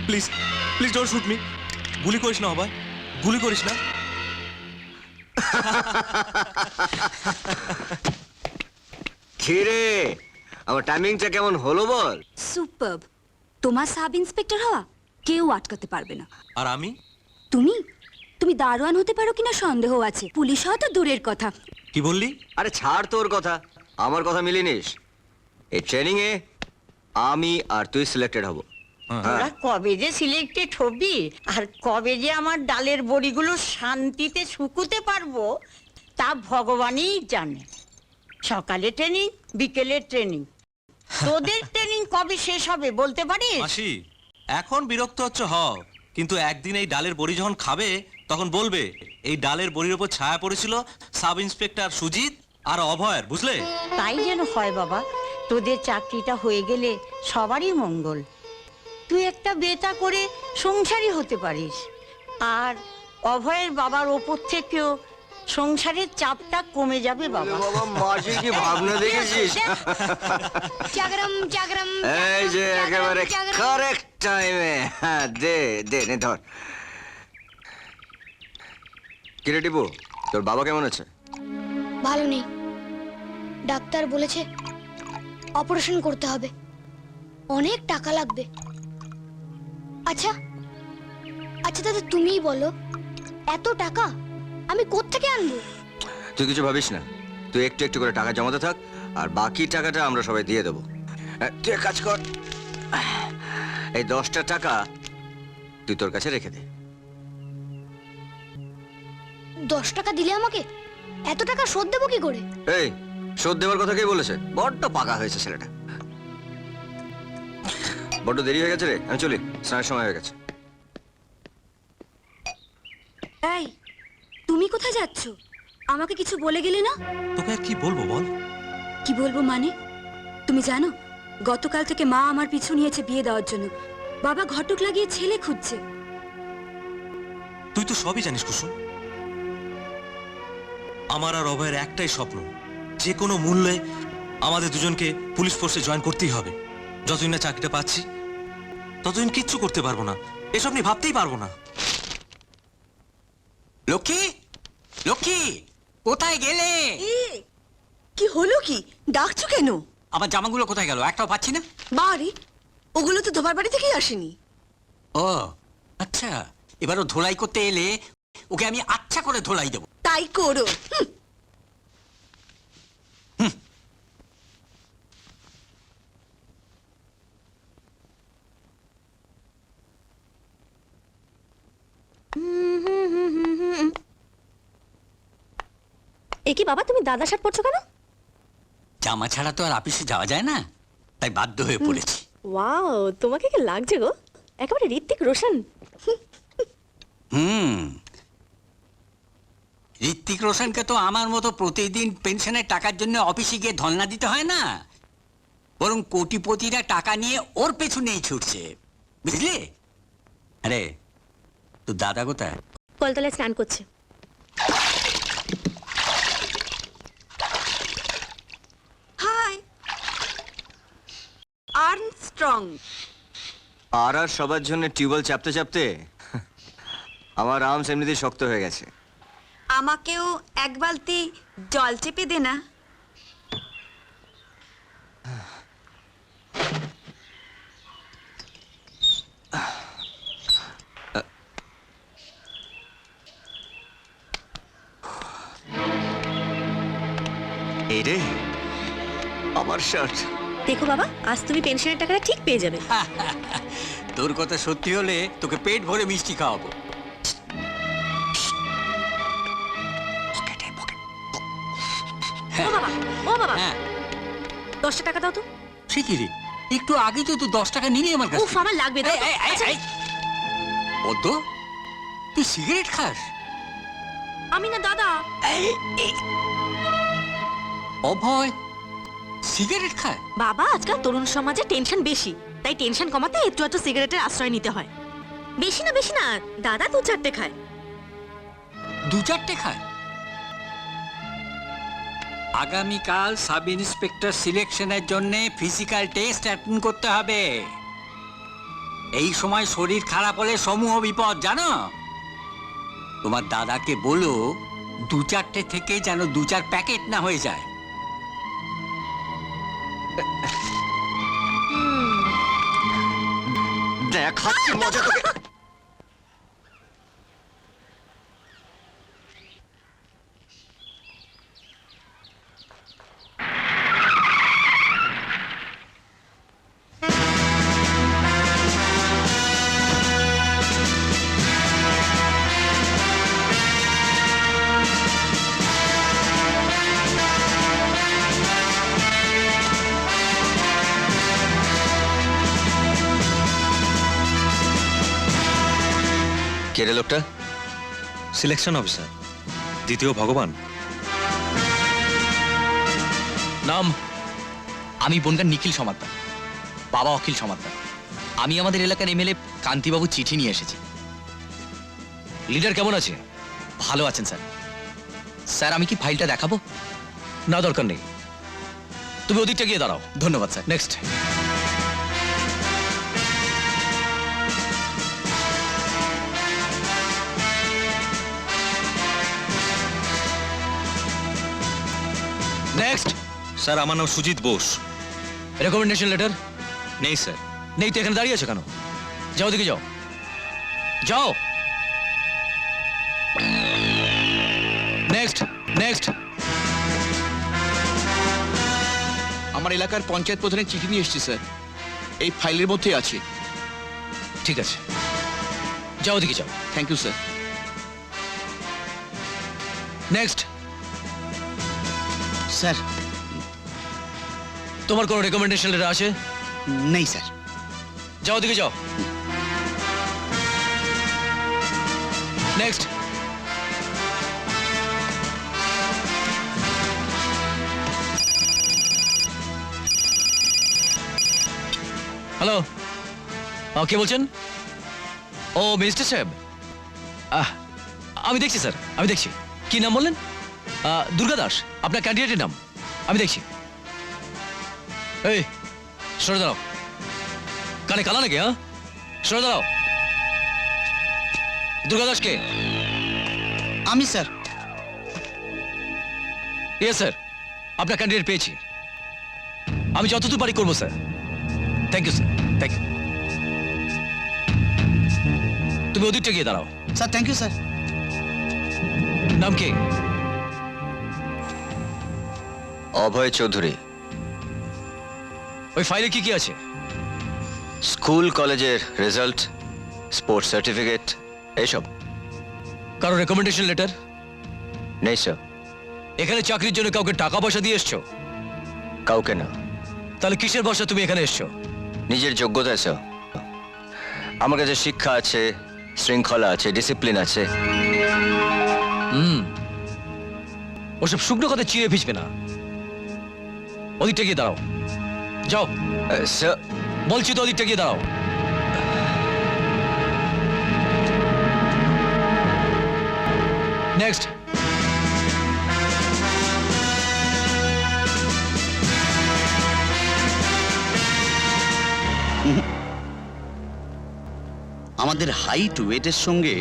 Please please don't shoot me. গুলি করিস না অভয়, গুলি করিস না। খিরে আমার টাইমিংটা কেমন হলো বল? সুপারব। তোমার সাব ইন্সপেক্টর হওয়া কেউ আটকাতে পারবে না। আর আমি? তুমি তুমি দারোয়ান হতে পারো কিনা সন্দেহ আছে, পুলিশ হওয়া তো দূরের কথা। কি বললি? আরে ছাড় তোর কথা, আমার কথা মিলিয়ে নিস। এই ট্রেনিং এ আমি আর তুই সিলেক্টেড হব। তোরা কবে যে সিলেক্টেড হবি আর কবে যে আমার ডালের বড়িগুলো শান্তিতে শুকুতে পারবো তা ভগবানই জানে। সকালে ট্রেনিং, বিকেলে ট্রেনিং। তোদের ট্রেনিং কবে শেষ হবে বলতে পারিস? মাসি এখন বিরক্ত হচ্ছে হও, কিন্তু একদিন এই ডালের বড়ি যখন খাবে তখন বলবে এই ডালের বড়ির উপর ছায়া পড়েছিল সাব ইন্সপেক্টর সুজিত আর অভয়ের, বুঝলে? তাই যেন হয় বাবা, তোদের চাকরিটা হয়ে গেলে সবারই মঙ্গল। তুই একটা বেটা করে সংসারী হতে পারিস, আর অভয়ের বাবার ওপর থেকেও সংসারের চাপটা কমে যাবে বাবা। বাবা মাসি কি ভাবনা দেখেছিস? জাগরম জাগরম। এই যে একেবারে কারেক্ট টাইমে। হ্যাঁ দে দে নে ধর। কিরে টিপু, তোর বাবা কেমন আছে? ভালো নেই, ডাক্তার বলেছে অপারেশন করতে হবে, অনেক টাকা লাগবে। আচ্ছা আচ্ছা দাদা তুমিই বলো, এত টাকা আমি কোত্থেকে আনবো? তুই কিছু ভাবিস না, তুই একটু একটু করে টাকা জমাতে থাক, আর বাকি টাকাটা আমরা সবাই দিয়ে দেবো। তুই এক কাজ কর, এই 10টা টাকা তুই তোর কাছে রেখে দে। 10 টাকা দিলে আমাকে এত টাকা শোধ দেবো কি করে? এই শোধ দেওয়ার কথা কে বলেছে? বড্ড পাকা হয়েছে ছেলেটা। বড্ড দেরি হয়ে গেছে রে, আমি চলি, স্নানের সময় হয়ে গেছে। এই তুমি কোথায় যাচ্ছ? আমাকে কিছু বলে গেলে না? তোকে আর কি বলবো বল? কি বলবো মানে? তুমি জানো গতকাল থেকে মা আমার পিছু নিয়েছে বিয়ে দেওয়ার জন্য। বাবা ঘটক লাগিয়ে ছেলে খুঁজছে। তুই তো সবই জানিস কুসুম। আমার আর অভয়ের একটাই স্বপ্ন, যে কোনো মূল্যে আমাদের দুজনকে পুলিশ ফোর্সে জয়েন করতেই হবে। যতদিন না চাকরিটা পাচ্ছি ততদিন কিচ্ছু করতে পারবো না, এসব নিয়ে ভাবতেই পারবো না। লক্ষ্মী, লক্ষ্মী কোথায় গেলে? কি হলো কি? ডাকছো কেন? আমার জামাগুলো কোথায় গেল? একটাও পাচ্ছি না। বাড়ি ওগুলো তো ধোবার বাড়ি থেকেই আসেনি। ও আচ্ছা, এবারও ধোলাই করতে এলে ওকে আমি আচ্ছা করে ধোলাই দেবো। তাই করো। এ কি বাবা, তুমি দাদা শার্ট পরছো কেন? জামা ছাড়া তো আর অফিসে যাওয়া যায় না, তাই বাধ্য হয়ে পড়েছি। ওয়াও, তোমাকে কি লাগছে গো? একেবারে ঋত্বিক রোশন। ঋত্বিক রোশনকে তো আমার মতো প্রতিদিন পেনশনের টাকার জন্য অফিসে গিয়ে ধর্ণা দিতে হয় না, বরং কোটিপতিরা টাকা নিয়ে ওর পেছনেই ছুটছে, বুঝলি? আরে তোর দাদা কোথায়? কলতলায় স্নান করছে। High Armstrong. আর আর সবার জন্য টিউবওয়েল চাপতে চাপতে আমার আর্মস এমনিতেই শক্ত হয়ে গেছে। আমাকেও এক বালতি জল চেপে দে না। এই রে আমার শার্ট। দেখো বাবা, আজ তুমি পেনশনের টাকাটা ঠিক পেয়ে যাবে। তোর কথা সত্যি হলে তোকে পেট ভরে মিষ্টি খাওয়াবো। ও বাবা, ও বাবা, হ্যাঁ 10 টাকা দাও তো। সে কি রে, একটু আগে তো তুই 10 টাকা নিলি আমার কাছে। উফ, আমার লাগবে, দাও তো। আচ্ছা, পদ্ম, তুই সিগারেট খাস? আমি না দাদা। অভয় সিগারেট খায়? বাবা, আজকাল তরুণ সমাজে টেনশন বেশি, তাই টেনশন কমাতে একটু একটু সিগারেটের আশ্রয় নিতে হয়। বেশি না দাদা 2-4টে খায়। 2-4টে খায়? আগামীকাল সাব ইন্সপেক্টর সিলেকশনের জন্য ফিজিক্যাল টেস্ট অ্যাটেন্ড করতে হবে। এই সময় শরীর খারাপ হলে সমূহ বিপদ জানো। তোমার দাদাকে বলো 2-4টে থেকে যেন 2-4 প্যাকেট না হয়ে যায়। দেখাচ্ছি মজা তোকে। কে রে লোকটা? সিলেকশন অফিসার, দ্বিতীয় ভগবান। নাম? আমি বনগাঁ নিখিল সমাদ্দার, বাবা অখিল সমাদ্দার। আমি আমাদের এলাকার এমএলএ কান্তিবাবু চিঠি নিয়ে এসেছি। লিডার কেমন আছে? ভালো আছেন স্যার। স্যার আমি কি ফাইলটা দেখাবো? না, দরকার নেই, তুমি ওদিকটা গিয়ে দাঁড়াও। ধন্যবাদ স্যার। নেক্সট। নেক্সট। স্যার, আমার নাম সুজিত বোস। Recommendation letter? নেই স্যার। নেই তো এখানে দাঁড়িয়ে আছো কেন? যাও দিকে যাও, যাও। Next next. আমার এলাকার পঞ্চায়েত প্রধানের চিঠি নিয়ে এসেছি স্যার, এই ফাইলের মধ্যে আছে। ঠিক আছে, যাও দিকে যাও। Thank you sir. Next. Sir তোমার কোনো রেকমেন্ডেশন লেটার আছে? নেই স্যার। যাও দিকে যাও। নেক্সট। হ্যালো, কে বলছেন? ও মিনিস্টার সাহেব, আমি দেখছি স্যার, আমি দেখছি। কি নাম বললেন? দুর্গা দাস, আপনার ক্যান্ডিডেটের নাম। আমি দেখছি। এই সরে দাঁড়াও, কানে কালা নাকি? হ্যাঁ, সরে দাঁড়াও। দুর্গা দাস কে? আমি স্যার। ইয়ে স্যার, আপনার ক্যান্ডিডেট পেয়েছি। আমি যতদূর পারি করবো sir. Thank you sir, thank you. তুমি ওদিকটা গিয়ে দাঁড়াও। Sir thank you sir. নাম কি? অভয় চৌধুরী। ওই ফাইলে কি কি আছে? স্কুল কলেজের রেজাল্ট, স্পোর্টস সার্টিফিকেট, এইসব। কারো রেকমেন্ডেশন লেটার? নেই স্যার। এখানে চাকরির জন্য কাউকে টাকা পয়সা দিয়ে এসছো? কাউকে না। তাহলে কিসের ভরসা তুমি এখানে এসছো? নিজের যোগ্যতায় স্যার। আমার কাছে শিক্ষা আছে, শৃঙ্খলা আছে, ডিসিপ্লিন আছে। ওসব শুকনো কথা চিড়ে ভিজবে না। ওদিকটা গিয়ে দাঁড়াও, যাও। স্যার, বলছি তো ওদিকটা গিয়ে দাঁড়াও। নেক্সট। আমাদের হাইট ওয়েটের সঙ্গে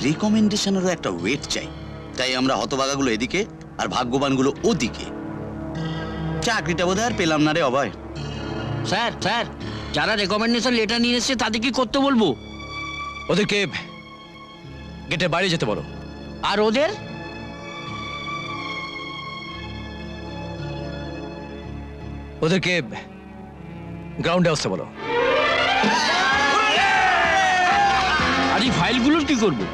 রিকমেন্ডেশনেরও একটা ওয়েট চাই, তাই আমরা হতভাগাগুলো এদিকে আর ভাগ্যবানগুলো ওদিকে। চাকরিটা বোধহয় আর পেলাম না রে অভয়। স্যার স্যার, যারা রেকমেন্ডেশন লেটার নিয়ে এসেছে তাদের কি করতে বলবো? ওদেরকে গেটের বাইরে যেতে বলো। আর ওদের? ওদেরকে গ্রাউন্ডে আসতে বলো। আর এই ফাইলগুলোর কি করবো?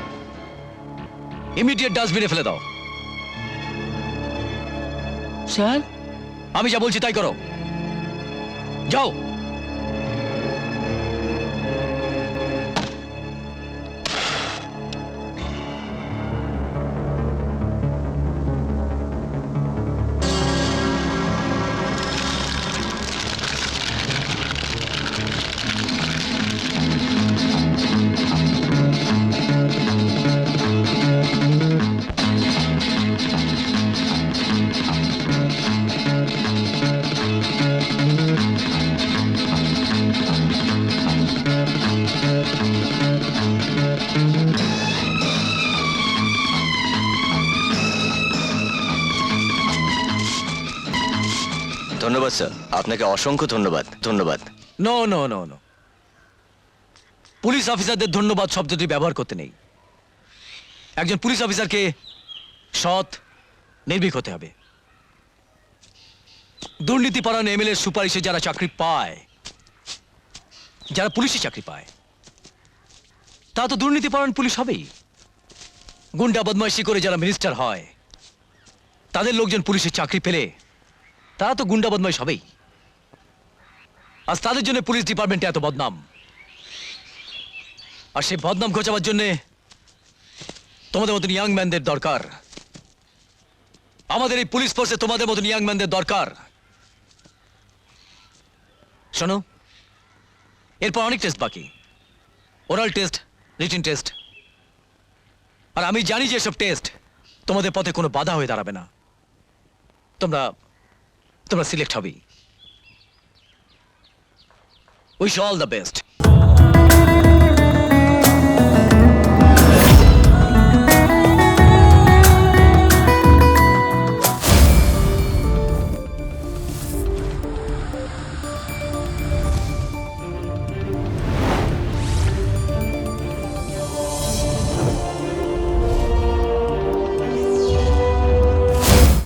ইমিডিয়েট ডাস্টবিনে ফেলে দাও। স্যার, আমি যা বলছি তাই করো, যাও। ধন্যবাদ স্যার, আপনাকে অসংখ্য ধন্যবাদ। ধন্যবাদ। No no no no, police অফিসারদের ধন্যবাদ শব্দটি ব্যবহার করতে নেই। একজন পুলিশ অফিসারকে সৎ, নির্ভীক হতে হবে। দুর্নীতিপরায়ণ এমএলএ সুপারিশে যারা চাকরি পায়, যারা পুলিশে চাকরি পায়, তারা তো দুর্নীতিপরায়ণ পুলিশ হবেই। গুন্ডা বদমাইশি করে যারা মিনিস্টার হয়, তাদের লোকজন পুলিশে চাকরি পেলে তারা তো গুন্ডা বদমাইশ হবেই। আজ তাদের জন্য পুলিশ ডিপার্টমেন্টে এত বদনাম, আর সেই বদনাম ঘোচাবার জন্য তোমাদের মতন ইয়াং ম্যানদের দরকার। আমাদের এই পুলিশ ফোর্সে তোমাদের মতন ইয়াং ম্যানদের দরকার। শোনো, এরপর অনেক টেস্ট বাকি, ওরাল টেস্ট, রিটেন টেস্ট। আর আমি জানি যে এসব টেস্ট তোমাদের পথে কোনো বাধা হয়ে দাঁড়াবে না। তোমরা তোমরা সিলেক্ট হবেই। Wish all the best.